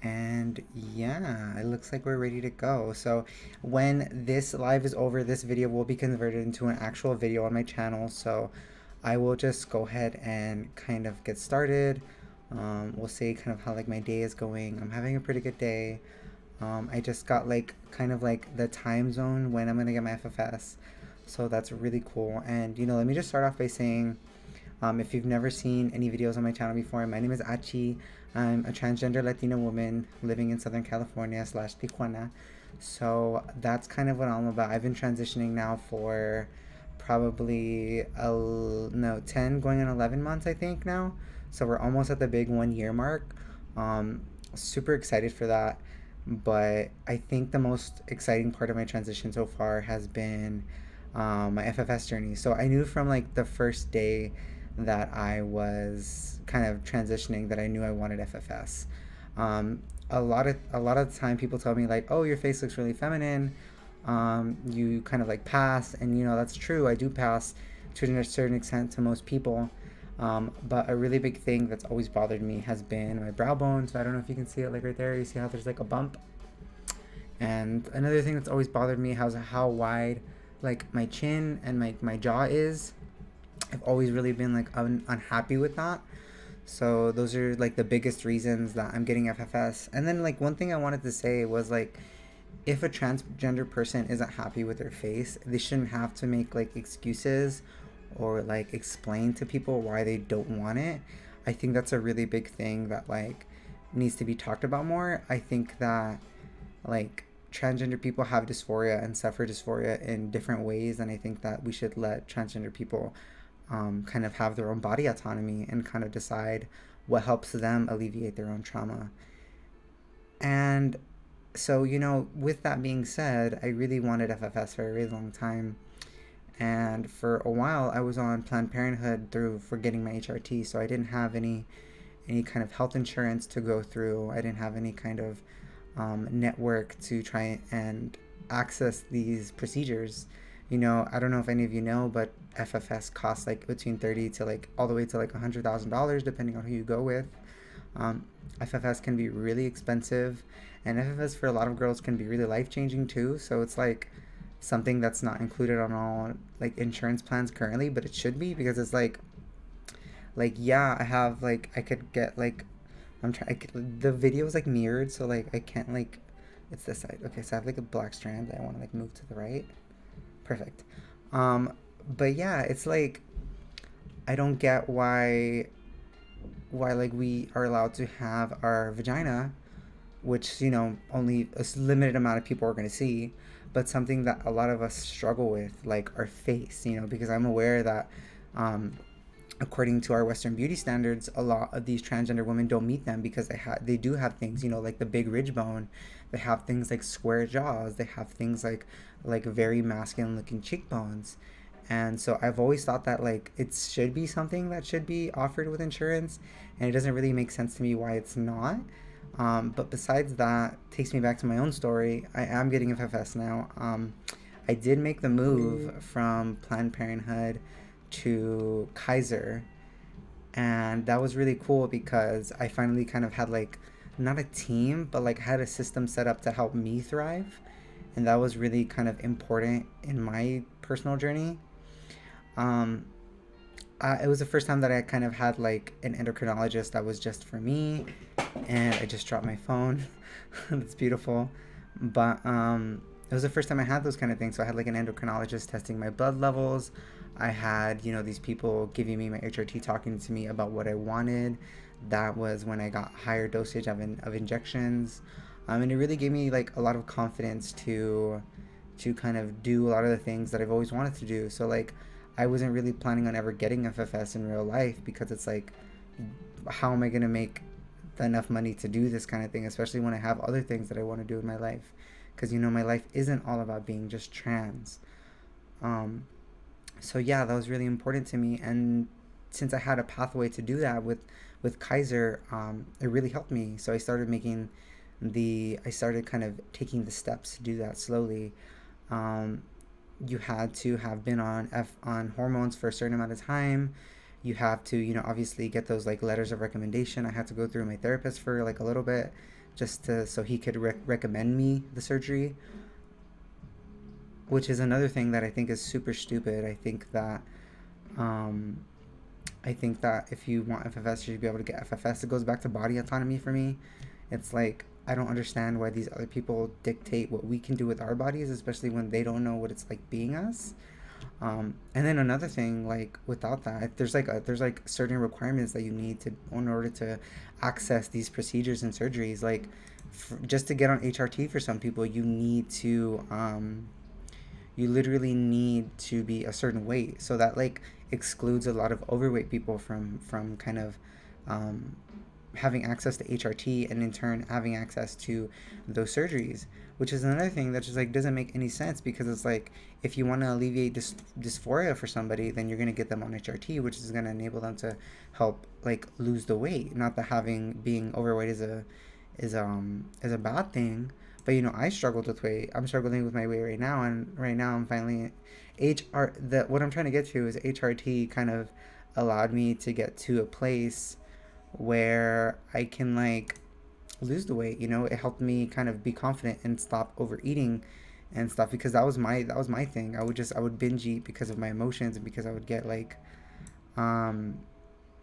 And yeah, it looks like we're ready to go. So when this live is over, this video will be converted into an actual video on my channel. So I will just go ahead and kind of get started. We'll see kind of how like my day is going. I'm having a pretty good day. I just got like kind of like the time zone when I'm gonna get my FFS. So that's really cool. And let me just start off by saying, if you've never seen any videos on my channel before, my name is Achi. I'm a transgender Latina woman living in Southern California slash Tijuana. So that's kind of what I'm about. I've been transitioning now for probably, no, 10 going on 11 months, I think now. So we're almost at the big 1 year mark. Um, Super excited for that. But I think the most exciting part of my transition so far has been my FFS journey. So I knew from like the first day that I was kind of transitioning that I knew I wanted FFS. A lot of the time people tell me like, "Oh, your face looks really feminine. You kind of like pass," and that's true. I do pass to a certain extent to most people. But a really big thing that's always bothered me has been my brow bone. So I don't know if you can see it like right there. You see how there's like a bump. And another thing that's always bothered me is how wide like my chin and my jaw is. I've always really been like unhappy with that. So those are like the biggest reasons that I'm getting FFS. And then like one thing I wanted to say was like, if a transgender person isn't happy with their face, they shouldn't have to make like excuses or like explain to people why they don't want it. I think that's a really big thing that like needs to be talked about more. I think that like transgender people have dysphoria and suffer dysphoria in different ways, and I think that we should let transgender people kind of have their own body autonomy and kind of decide what helps them alleviate their own trauma. And so, with that being said, I really wanted FFS for a really long time. And for a while, I was on Planned Parenthood for getting my HRT, so I didn't have any kind of health insurance to go through. I didn't have any kind of network to try and access these procedures. I don't know if any of you know, but FFS costs like between 30 to like all the way to like $100,000 depending on who you go with. FFS can be really expensive, and FFS for a lot of girls can be really life changing too. So it's like something that's not included on all like insurance plans currently, but it should be, because it's like yeah, I have like I could get like I'm trying. The video is like mirrored, so like I can't like. It's this side. Okay, so I have like a black strand that I want to like move to the right. Perfect. Um, but yeah, it's like I don't get why like we are allowed to have our vagina, which only a limited amount of people are going to see, but something that a lot of us struggle with, like our face. Because I'm aware that according to our Western beauty standards, a lot of these transgender women don't meet them because they do have things, like the big ridge bone. They have things like square jaws. They have things like very masculine looking cheekbones. And so I've always thought that like it should be something that should be offered with insurance, and it doesn't really make sense to me why it's not. But besides that, takes me back to my own story. I am getting FFS now. I did make the move from Planned Parenthood to Kaiser, and that was really cool because I finally kind of had like not a team, but like had a system set up to help me thrive, and that was really kind of important in my personal journey. um it was the first time that I kind of had like an endocrinologist that was just for me, and I just dropped my phone. That's beautiful. But it was the first time I had those kind of things. So I had like an endocrinologist testing my blood levels. I had, these people giving me my HRT, talking to me about what I wanted. That was when I got higher dosage of injections. And it really gave me like a lot of confidence to kind of do a lot of the things that I've always wanted to do. So like I wasn't really planning on ever getting FFS in real life, because it's like, how am I going to make enough money to do this kind of thing, especially when I have other things that I want to do in my life? Because my life isn't all about being just trans. um so yeah, that was really important to me, and since I had a pathway to do that with Kaiser, it really helped me. So I started kind of taking the steps to do that slowly. um you had to have been on hormones for a certain amount of time. You have to, obviously get those like letters of recommendation. I had to go through my therapist for like a little bit, just to so he could recommend me the surgery, which is another thing that I think is super stupid. Um, I think that if you want FFS, you should be able to get FFS. It goes back to body autonomy for me. It's like I don't understand why these other people dictate what we can do with our bodies, especially when they don't know what it's like being us. And then another thing, like without that, there's like certain requirements that you need to in order to access these procedures and surgeries. Like just to get on HRT for some people, you literally need to be a certain weight. So that like excludes a lot of overweight people from kind of um, having access to HRT and in turn having access to those surgeries, which is another thing that just like doesn't make any sense because it's like if you want to alleviate dysphoria for somebody, then you're going to get them on HRT, which is going to enable them to help like lose the weight. Not that having being overweight is a bad thing, but you know I struggled with weight. I'm struggling with my weight right now, and right now I'm finally HR. The what I'm trying to get to is HRT kind of allowed me to get to a place where I can like lose the weight. You know, it helped me kind of be confident and stop overeating and stuff because that was my thing. I would binge eat because of my emotions and because I would get like um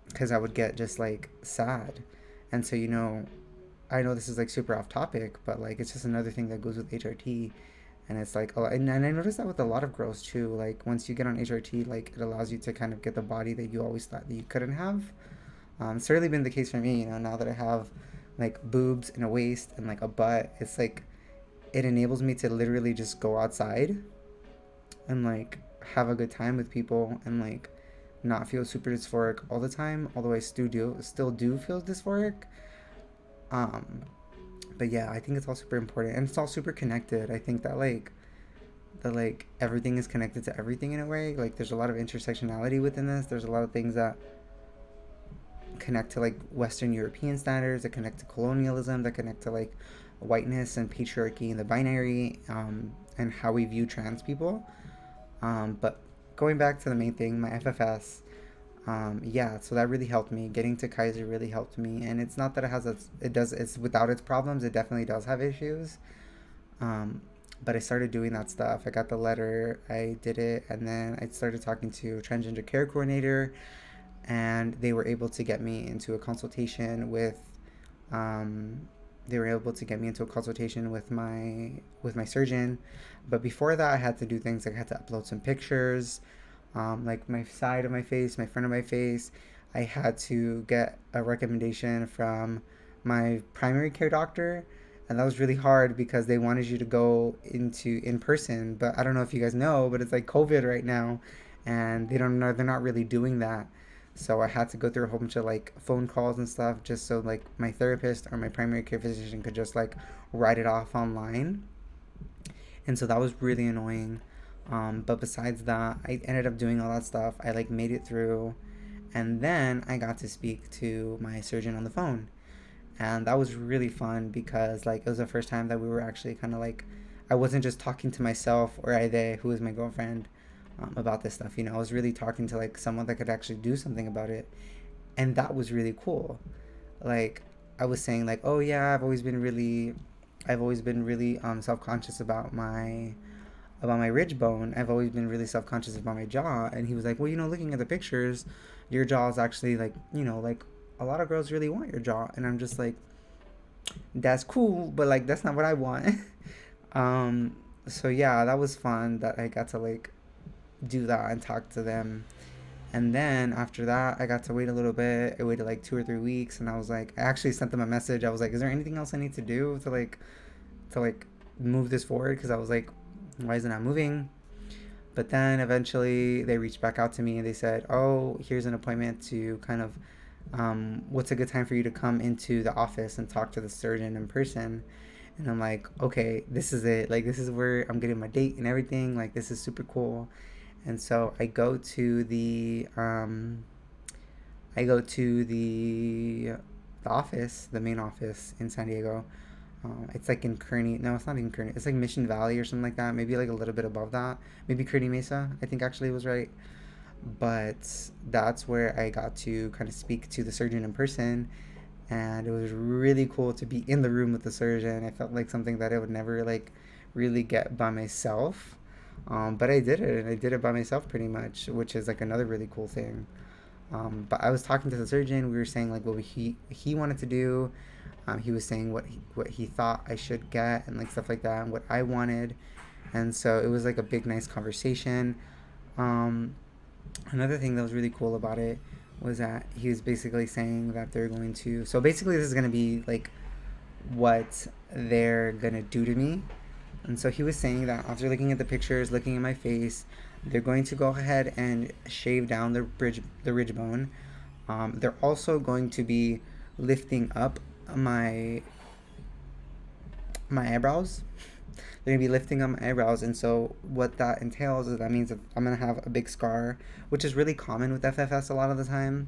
because I would get just like sad. And so you know, I know this is like super off topic, but like it's just another thing that goes with HRT. And it's like, oh, and I noticed that with a lot of girls too. Like once you get on HRT, like it allows you to kind of get the body that you always thought that you couldn't have. It's certainly been the case for me. You know, now that I have like boobs and a waist and like a butt, it's like it enables me to literally just go outside and like have a good time with people and like not feel super dysphoric all the time. Although I still do feel dysphoric. Um, but yeah, I think it's all super important and it's all super connected. I think that everything is connected to everything in a way. Like there's a lot of intersectionality within this. There's a lot of things that connect to like Western European standards, that connect to colonialism, that connect to like whiteness and patriarchy and the binary, and how we view trans people. But going back to the main thing, my FFS, yeah, so that really helped me. Getting to Kaiser really helped me, and it's not that it's without its problems. It definitely does have issues. Um, but I started doing that stuff. I got the letter, I did it, and then I started talking to a transgender care coordinator, and they were able to get me into a consultation with um, they were able to get me into a consultation with my surgeon. But before that, I had to do things like I had to upload some pictures, like my side of my face, my front of my face. I had to get a recommendation from my primary care doctor, and that was really hard because they wanted you to go into in person. But I don't know if you guys know, but it's like COVID right now, and they don't know they're not really doing that. So I had to go through a whole bunch of like phone calls and stuff just so like my therapist or my primary care physician could just like write it off online. And so that was really annoying. But besides that, I ended up doing all that stuff. I like made it through, and then I got to speak to my surgeon on the phone, and that was really fun because like it was the first time that we were actually kind of like I wasn't just talking to myself or Aide, who is my girlfriend, about this stuff. You know, I was really talking to like someone that could actually do something about it, and that was really cool. Like I was saying, like, oh yeah, I've always been really self conscious about my ridge bone. I've always been really self conscious about my jaw, and he was like, well, you know, looking at the pictures, your jaw is actually like, you know, like a lot of girls really want your jaw, and I'm just like, that's cool, but like that's not what I want. um, so yeah, that was fun that I got to like do that and talk to them. And then after that, I got to wait a little bit. I waited like 2 or 3 weeks, and I was like, I actually sent them a message. I was like, is there anything else I need to do to like move this forward? Because I was like, why is it not moving? But then eventually they reached back out to me and they said, oh, here's an appointment to kind of, what's a good time for you to come into the office and talk to the surgeon in person? And I'm like, okay, this is it. Like, this is where I'm getting my date and everything. Like, this is super cool. And so I go to the office, the main office in San Diego. It's like in Kearney. No, it's not in Kearney. It's like Mission Valley or something like that. Maybe like a little bit above that. Maybe Kearney Mesa, I think actually was right. But that's where I got to kind of speak to the surgeon in person. and it was really cool to be in the room with the surgeon. I felt like something that I would never like really get by myself. But I did it, and I did it by myself pretty much, which is like another really cool thing. But I was talking to the surgeon. We were saying like what he wanted to do. He was saying what he thought I should get and like stuff like that, and what I wanted. And so it was like a big nice conversation. Um, Another thing that was really cool about it was that he was basically saying that they're going to. So basically, this is going to be like what they're going to do to me. And so he was saying that after looking at the pictures, looking at my face, they're going to go ahead and shave down the ridge bone. They're also going to be lifting up my my eyebrows. They're gonna be lifting up my eyebrows, and so what that entails is that means that I'm gonna have a big scar, which is really common with FFS a lot of the time.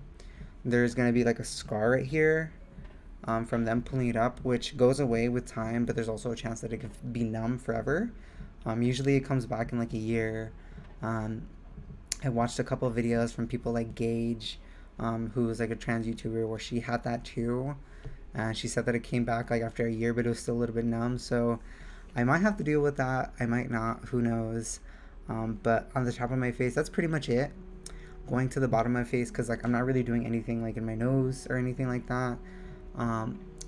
There's gonna be like a scar right here, from them pulling it up, which goes away with time, but there's also a chance that it could be numb forever. Usually it comes back in like a year. Um, I watched a couple of videos from people like Gage, who was like a trans YouTuber, where she had that too. And she said that it came back like after a year, but it was still a little bit numb. So I might have to deal with that. I might not. Who knows? But on the top of my face, that's pretty much it. Going to the bottom of my face, because like I'm not really doing anything like in my nose or anything like that.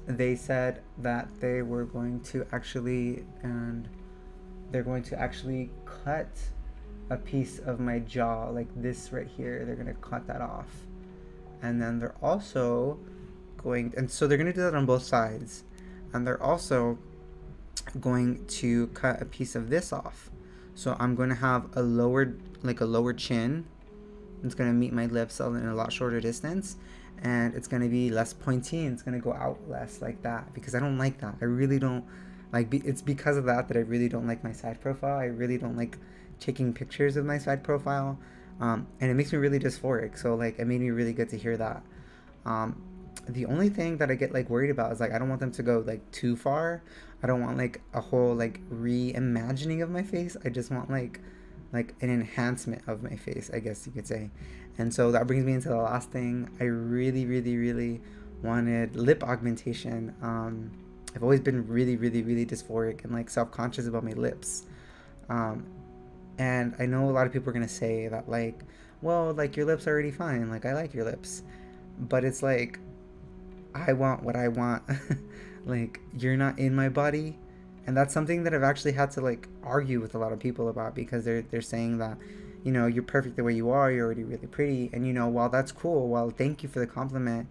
They said that they were going to actually, and they're going to actually cut a piece of my jaw, like this right here. They're gonna cut that off, and then they're also going, and so they're gonna do that on both sides, and they're also going to cut a piece of this off. So I'm going to have a lower chin. It's going to meet my lips in a lot shorter distance, and it's going to be less pointy, and it's going to go out less like that, because I don't like that. I really don't like. It's because of that I really don't like my side profile. I really don't like taking pictures of my side profile, and it makes me really dysphoric. So like, it made me really good to hear that. Um, the only thing that I get like worried about is like I don't want them to go like too far. I don't want like a whole like reimagining of my face. I just want like an enhancement of my face, I guess you could say. And so that brings me into the last thing. I really, really, really wanted lip augmentation. I've always been really, really, really dysphoric and like self-conscious about my lips. Um, and I know a lot of people are gonna say that like, well, like your lips are already fine. Like I like your lips, but it's like I want what I want. Like you're not in my body, and that's something that I've actually had to like argue with a lot of people about, because they're saying that, you know, you're perfect the way you are. You're already really pretty, and you know, while that's cool, while thank you for the compliment,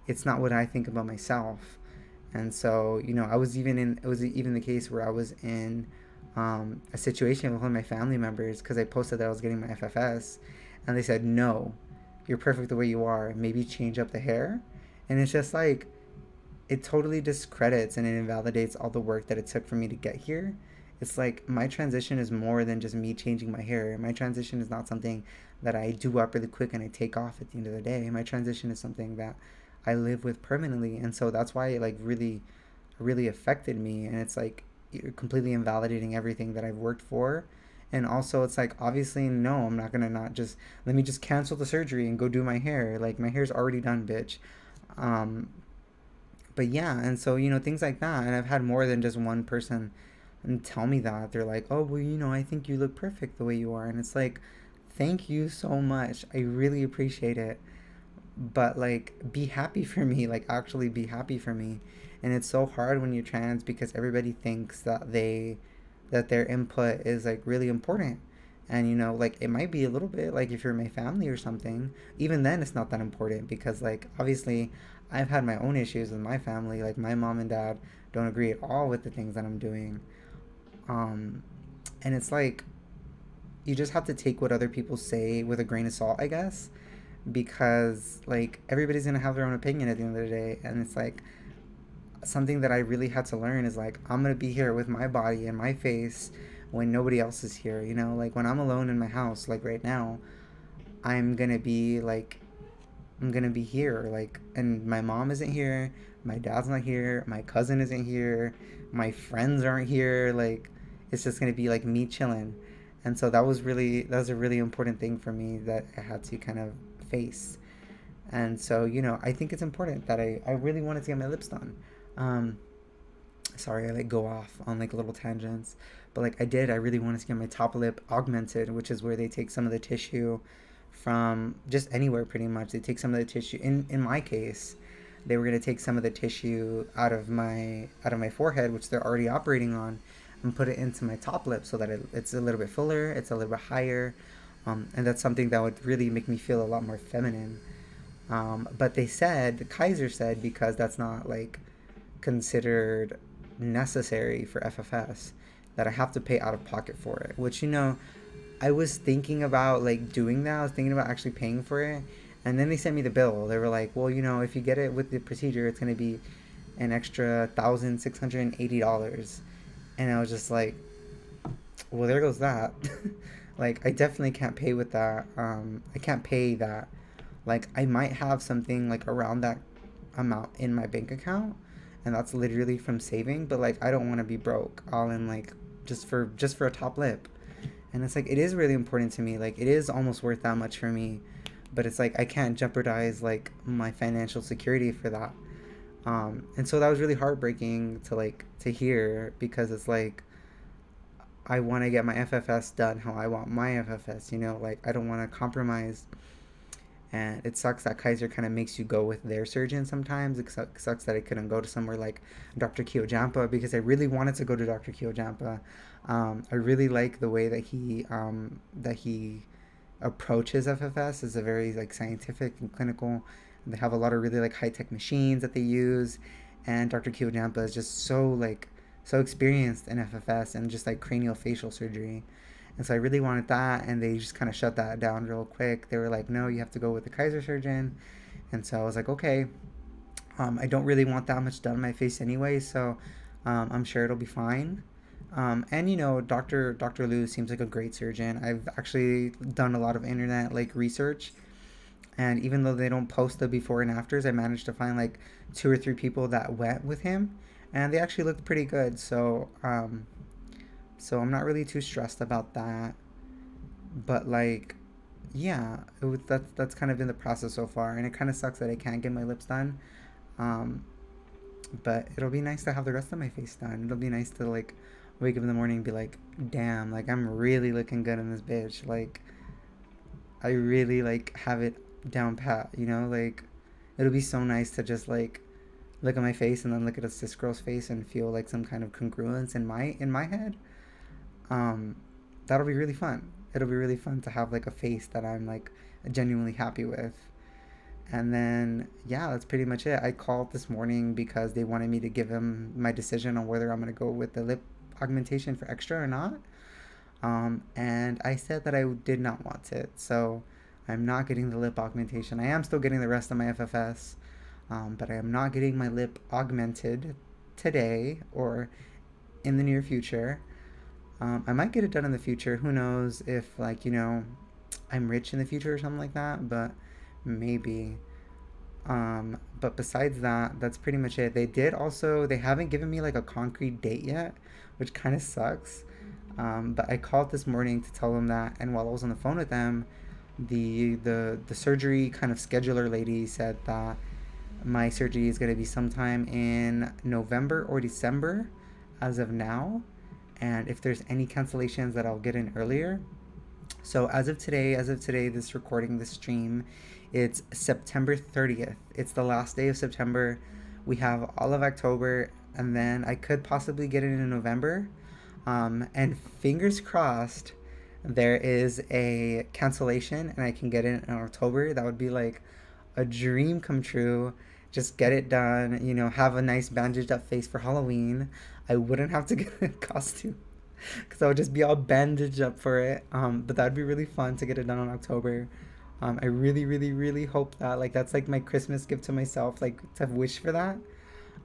it's not what I think about myself. And so, you know, it was even the case where I was in a situation with one of my family members, because I posted that I was getting my FFS, and they said no, you're perfect the way you are. Maybe change up the hair, and it's just like it totally discredits and it invalidates all the work that it took for me to get here. It's like my transition is more than just me changing my hair. My transition is not something that I do up really quick and I take off at the end of the day. My transition is something that I live with permanently, and so that's why it like really, really affected me. And it's like you're completely invalidating everything that I've worked for. And also, it's like obviously, no, I'm not gonna not just let me just cancel the surgery and go do my hair. Like my hair's already done, bitch. Um, but yeah, and so you know things like that, and I've had more than just one person tell me that. They're like, oh well, you know, I think you look perfect the way you are, and it's like, thank you so much, I really appreciate it, but like be happy for me, like actually be happy for me. And it's so hard when you're trans, because everybody thinks that their input is like really important. And you know, like it might be a little bit, like if you're my family or something, even then it's not that important, because like obviously I've had my own issues with my family. Like my mom and dad don't agree at all with the things that I'm doing. um and it's like you just have to take what other people say with a grain of salt, I guess, because like everybody's gonna have their own opinion at the end of the day. And it's like something that I really had to learn is like I'm gonna be here with my body and my face when nobody else is here. You know, like when I'm alone in my house, like right now, I'm gonna be like I'm gonna be here, like, and my mom isn't here, my dad's not here, my cousin isn't here, my friends aren't here. Like, it's just gonna be like me chilling, and so that was a really important thing for me that I had to kind of face. And so, you know, I think it's important that I really wanted to get my lips done. Um, Sorry, I like go off on like little tangents, but like I really wanted to get my top lip augmented, which is where they take some of the tissue from just anywhere pretty much. They take some of the tissue. In my case, they were gonna take some of the tissue out of my forehead, which they're already operating on, and put it into my top lip so that it's a little bit fuller, it's a little bit higher, and that's something that would really make me feel a lot more feminine. But they said, Kaiser said, because that's not like considered necessary for FFS, that I have to pay out of pocket for it. Which, you know, I was thinking about like doing that. I was thinking about actually paying for it, and then they sent me the bill. They were like, "Well, you know, if you get it with the procedure, it's gonna be an extra $1,680." And I was just like, "Well, there goes that." Like, I definitely can't pay with that. I can't pay that. Like, I might have something like around that amount in my bank account, and that's literally from saving. But like, I don't want to be broke all in like just for a top lip. And it's like, it is really important to me. Like, it is almost worth that much for me, but it's like I can't jeopardize like my financial security for that. And so that was really heartbreaking to like to hear, because it's like I want to get my FFS done how I want my FFS. You know, like I don't want to compromise. And it sucks that Kaiser kind of makes you go with their surgeon sometimes. It sucks that I couldn't go to somewhere like Dr. Kiyojampa, because I really wanted to go to Dr. Kiyojampa. I really like the way that he approaches FFS. Is a very like scientific and clinical. They have a lot of really like high tech machines that they use, and Dr. Kiyojampa is just so like so experienced in FFS and just like cranial facial surgery. And so I really wanted that, and they just kind of shut that down real quick. They were like, no, you have to go with the Kaiser surgeon. And so I was like, okay. I don't really want that much done on my face anyway, so I'm sure it'll be fine. And you know, Dr. Liu seems like a great surgeon. I've actually done a lot of internet like research, and even though they don't post the before and afters, I managed to find like two or three people that went with him, and they actually looked pretty good. So I'm not really too stressed about that. But like, yeah, that's kind of been the process so far, and it kind of sucks that I can't get my lips done. Um, but it'll be nice to have the rest of my face done. It'll be nice to like wake up in the morning and be like, damn, like I'm really looking good in this bitch. Like I really like have it down pat. You know, like it'll be so nice to just like look at my face and then look at a cis girl's face and feel like some kind of congruence in my head. um, that'll be really fun. It'll be really fun to have like a face that I'm like genuinely happy with. And then yeah, that's pretty much it. I called this morning because they wanted me to give them my decision on whether I'm gonna go with the lip augmentation for extra or not. And I said that I did not want it, so I'm not getting the lip augmentation. I am still getting the rest of my FFS, but I am not getting my lip augmented today or in the near future. I might get it done in the future. Who knows if like you know I'm rich in the future or something like that, but maybe. But besides that, that's pretty much it. They haven't given me like a concrete date yet, which kind of sucks. But I called this morning to tell them that, and while I was on the phone with them, the surgery kind of scheduler lady said that my surgery is going to be sometime in November or December as of now, and if there's any cancellations that I'll get in earlier. So as of today, this recording, this stream, it's September 30th. It's the last day of September. We have all of October, and then I could possibly get it in November. And fingers crossed, there is a cancellation and I can get it in October. That would be like a dream come true. Just get it done, you know, have a nice bandaged up face for Halloween. I wouldn't have to get a costume because I would just be all bandaged up for it. But that'd be really fun to get it done in October. I really, really, really hope that like that's like my Christmas gift to myself, like to wish for that.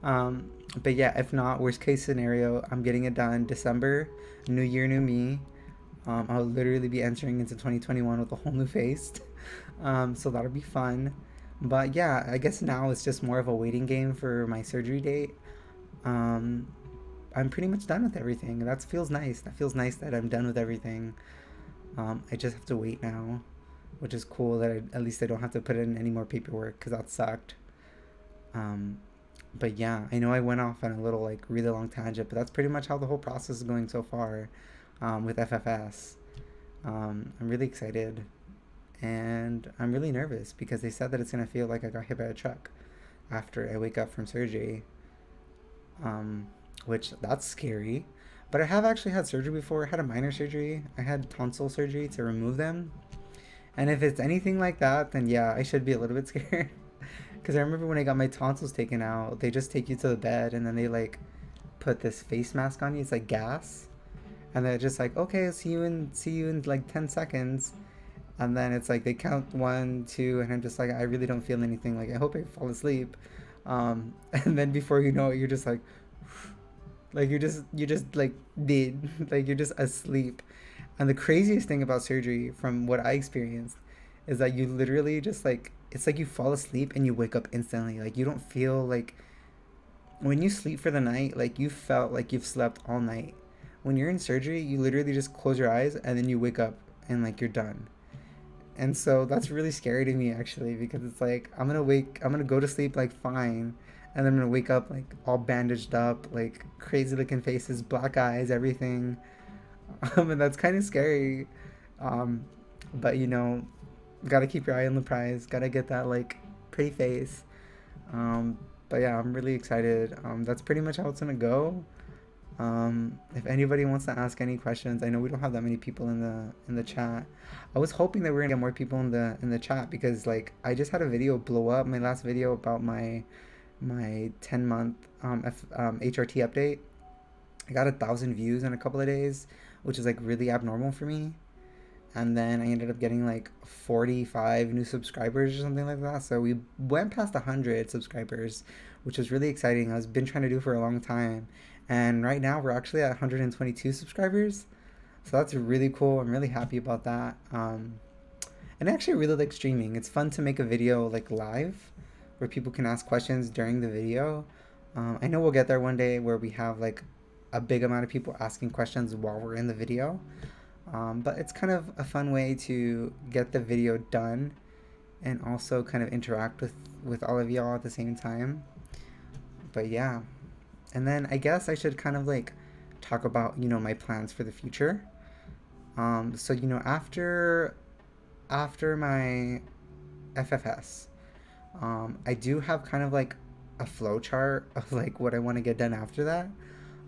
But yeah, if not, worst case scenario, I'm getting it done December, new year, new me. I'll literally be entering into 2021 with a whole new face. So that'll be fun. But yeah, I guess now it's just more of a waiting game for my surgery date. Um, I'm pretty much done with everything. That feels nice. That feels nice that I'm done with everything. I just have to wait now. which is cool that at least I don't have to put in any more paperwork because that sucked. Um, but yeah, I know I went off on a little like really long tangent, but that's pretty much how the whole process is going so far with FFS. I'm really excited and I'm really nervous because they said that it's gonna feel like I got hit by a truck after I wake up from surgery, um, which that's scary. But I have actually had surgery before. I had a minor surgery. I had tonsil surgery to remove them. And if it's anything like that, then yeah, I should be a little bit scared. Because I remember when I got my tonsils taken out, they just take you to the bed and then they like put this face mask on you. It's like gas, and they're just like, okay, see you in like 10 seconds. And then it's like they count one, two, and I'm just like, I really don't feel anything. Like I hope I fall asleep. And then before you know it, you're just like you're just like dead, like you're just asleep. And the craziest thing about surgery, from what I experienced, is that you literally just like it's like you fall asleep and you wake up instantly. Like you don't feel like when you sleep for the night, like you felt like you've slept all night. When you're in surgery, you literally just close your eyes and then you wake up and like you're done. And so that's really scary to me actually because it's like I'm gonna go to sleep like fine, and then I'm gonna wake up like all bandaged up, like crazy looking faces, black eyes, everything. And that's kind of scary. Um, but gotta keep your eye on the prize. Gotta get that like pretty face. Um, but yeah, I'm really excited. That's pretty much how it's gonna go. If anybody wants to ask any questions, I know we don't have that many people in the chat. I was hoping that we are gonna get more people in the chat because like I just had a video blow up, my last video about my 10-month HRT update. I got 1,000 views in a couple of days, which is like really abnormal for me. And then I ended up getting like 45 new subscribers or something like that. So we went past 100 subscribers, which was really exciting. I was been trying to do for a long time, and right now we're actually at 122 subscribers. So that's really cool. I'm really happy about that. And I actually really like streaming. It's fun to make a video like live, where people can ask questions during the video. I know we'll get there one day where we have like a big amount of people asking questions while we're in the video. But it's kind of a fun way to get the video done and also kind of interact with all of y'all at the same time. But yeah, and then I guess I should kind of like talk about my plans for the future. So after my FFS, I do have kind of like a flow chart of like what I want to get done after that.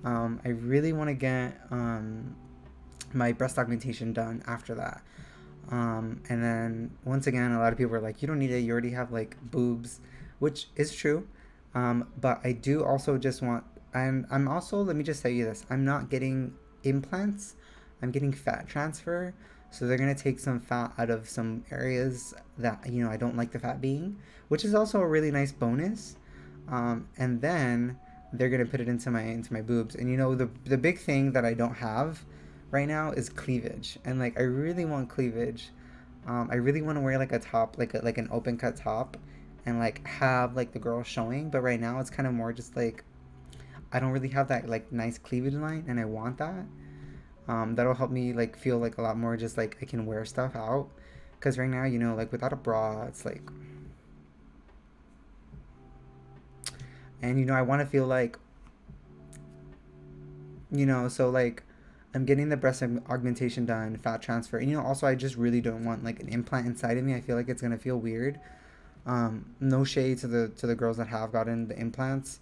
I really want to get my breast augmentation done after that. And then once again, a lot of people are like, you don't need it. You already have like boobs, which is true. But I do also just want, and I'm also, let me just tell you this, I'm not getting implants. I'm getting fat transfer. So they're going to take some fat out of some areas that, I don't like the fat being, which is also a really nice bonus. And then they're going to put it into my boobs. And the big thing that I don't have right now is cleavage, and like I really want cleavage. I really want to wear like a top, like an open cut top, and like have like the girl showing. But right now it's kind of more just like I don't really have that like nice cleavage line, and I want that. That'll help me like feel like a lot more just like I can wear stuff out. Because right now, like without a bra, it's like, and I want to feel like, so like I'm getting the breast augmentation done, fat transfer, and also I just really don't want like an implant inside of me. I feel like it's gonna feel weird. No shade to the girls that have gotten the implants,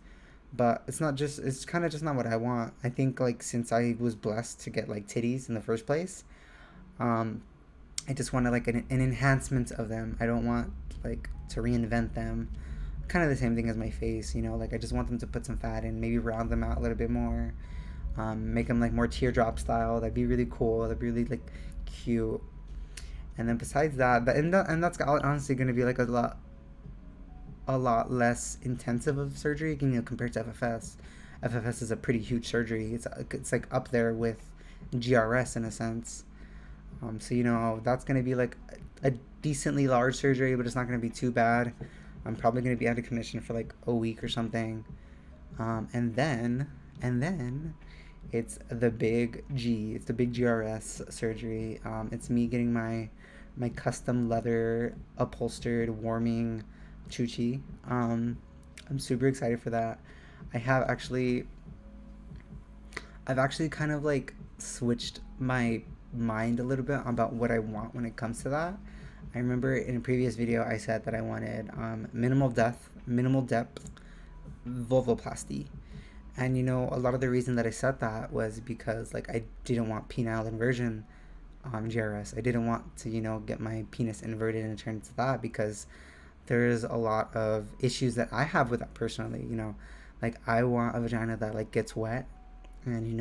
but it's kind of just not what I want. I think like since I was blessed to get like titties in the first place, um, I just want to like an enhancement of them. I don't want like to reinvent them. Kind of the same thing as my face, like I just want them to put some fat in, maybe round them out a little bit more, make them like more teardrop style. That'd be really cool. That'd be really like cute. And then besides and that's honestly going to be like a lot less intensive of surgery, compared to FFS. FFS is a pretty huge surgery. It's like up there with GRS in a sense. So that's going to be like a decently large surgery, but it's not going to be too bad. I'm probably going to be out of commission for like a week or something. And then it's the big G. It's the big GRS surgery. It's me getting my my custom leather upholstered warming chuchi. I'm super excited for that. I have actually I've actually kind of like switched my mind a little bit about what I want when it comes to that. I remember in a previous video I said that I wanted minimal depth vulvoplasty. And a lot of the reason that I said that was because like I didn't want penile inversion GRS. I didn't want to, get my penis inverted and turn into that because there's a lot of issues that I have with that personally. Like I want a vagina that like gets wet, and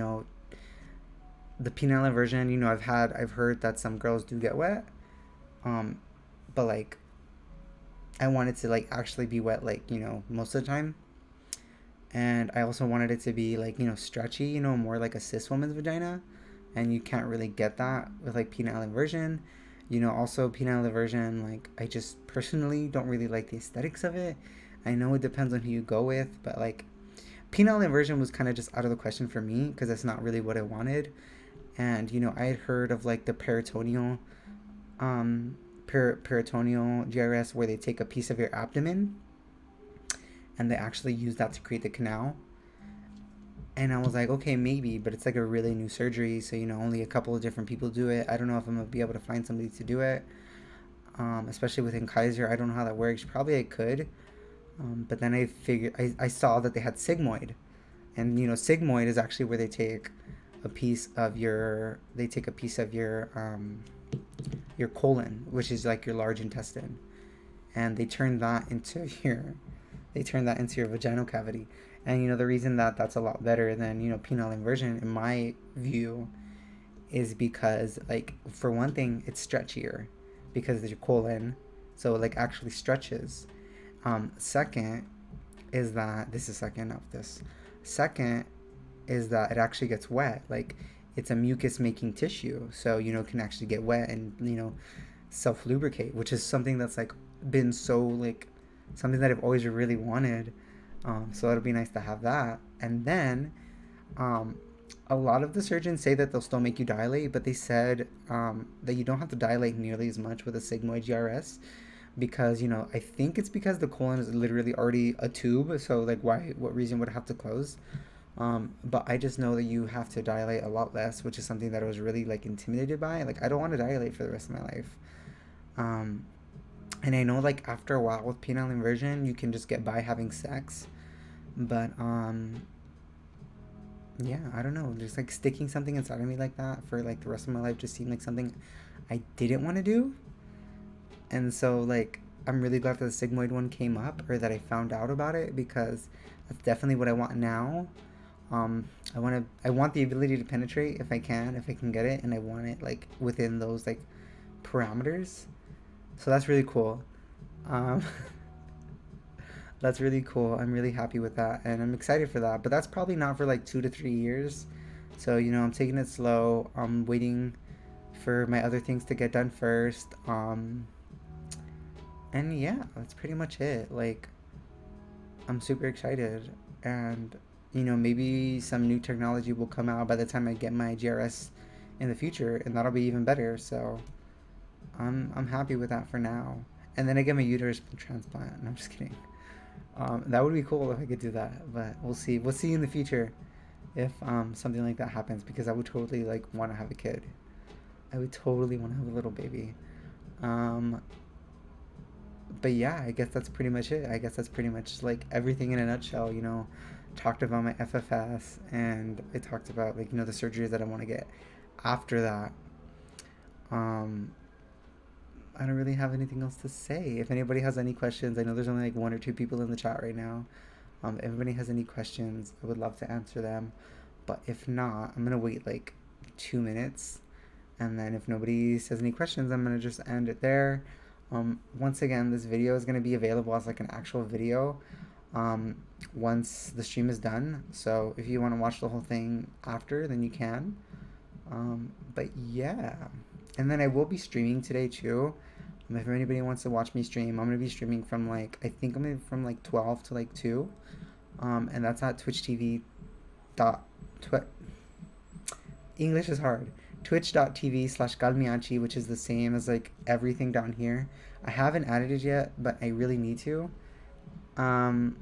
the penile inversion. I've heard that some girls do get wet, um, but like I want it to like actually be wet, like most of the time. And I also wanted it to be like stretchy, more like a cis woman's vagina, and you can't really get that with like penile inversion. Also penile inversion, like I just personally don't really like the aesthetics of it. I know it depends on who you go with, but like penile inversion was kind of just out of the question for me because that's not really what I wanted. And I had heard of like the peritoneal, peritoneal GRS where they take a piece of your abdomen and they actually use that to create the canal. And I was like, okay, maybe, but it's like a really new surgery, so only a couple of different people do it. I don't know if I'm gonna be able to find somebody to do it, especially within Kaiser. I don't know how that works. Probably I could, but then I saw that they had sigmoid, and sigmoid is actually where they take a piece of your colon, which is like your large intestine, and they turn that into your vaginal cavity. And the reason that that's a lot better than penile inversion in my view is because like for one thing it's stretchier because of your colon, so it like actually stretches. Second is that this is second of this. Second is that it actually gets wet. Like it's a mucus making tissue, so can actually get wet and self lubricate, which is something that's like been so like something that I've always really wanted. So it'll be nice to have that. And then a lot of the surgeons say that they'll still make you dilate, but they said that you don't have to dilate nearly as much with a sigmoid GRS because I think it's because the colon is literally already a tube. So like what reason would it have to close? But I just know that you have to dilate a lot less, which is something that I was really like intimidated by. Like I don't want to dilate for the rest of my life. Um, and I know like after a while with penile inversion, you can just get by having sex, but yeah, I don't know. Just like sticking something inside of me like that for like the rest of my life just seemed like something I didn't want to do. And so like I'm really glad that the sigmoid one came up or that I found out about it because that's definitely what I want now. I want the ability to penetrate if I can get it, and I want it like within those like parameters. So that's really cool. Um, that's really cool. I'm really happy with that, and I'm excited for that. But that's probably not for like 2 to 3 years. So I'm taking it slow. I'm waiting for my other things to get done first. And yeah, that's pretty much it. Like I'm super excited, and maybe some new technology will come out by the time I get my GRS in the future, and that'll be even better. So I'm happy with that for now. And then I get my uterus transplant. And I'm just kidding. That would be cool if I could do that, but we'll see. We'll see in the future if something like that happens because I would totally like want to have a kid. I would totally want to have a little baby. Um, but yeah, I guess that's pretty much it. I guess that's pretty much like everything in a nutshell. Talked about my FFS, and I talked about like the surgeries that I want to get after that. Um, I don't really have anything else to say. If anybody has any questions, I know there's only like one or two people in the chat right now. If anybody has any questions, I would love to answer them. But if not, I'm gonna wait like 2 minutes, and then if nobody says any questions, I'm gonna just end it there. Once again, this video is gonna be available as like an actual video um, once the stream is done. So if you want to watch the whole thing after, then you can. But yeah, and then I will be streaming today too. If anybody wants to watch me stream, I'm gonna be streaming from like I think I'm gonna from like 12 to like 2, and that's at Twitch TV dot English is hard. twitch.tv/galmiachi, which is the same as like everything down here. I haven't added it yet, but I really need to. Um,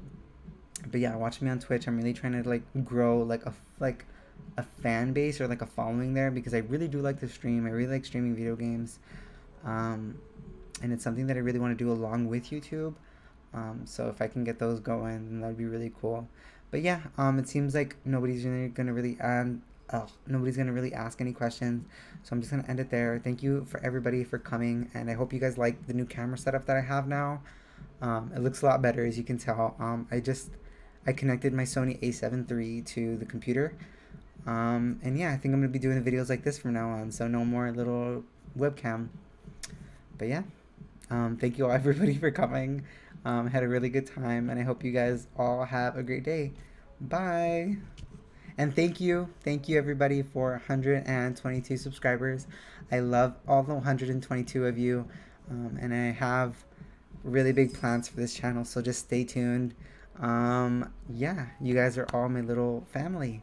but yeah, watch me on Twitch. I'm really trying to like grow like a fan base or like a following there because I really do like to stream. I really like streaming video games, um, and it's something that I really want to do along with YouTube. So if I can get those going, then that'd be really cool. But yeah, it seems like gonna really add. Nobody's gonna really ask any questions, so I'm just gonna end it there. Thank you for everybody for coming, and I hope you guys like the new camera setup that I have now. It looks a lot better, as you can tell. I connected my Sony A7 III to the computer, and yeah, I think I'm gonna be doing videos like this from now on. So no more little webcam. But yeah, thank you all everybody for coming. I had a really good time, and I hope you guys all have a great day. Bye. And thank you everybody for 122 subscribers. I love all the 122 of you, and I have really big plans for this channel, so just stay tuned. Yeah, you guys are all my little family.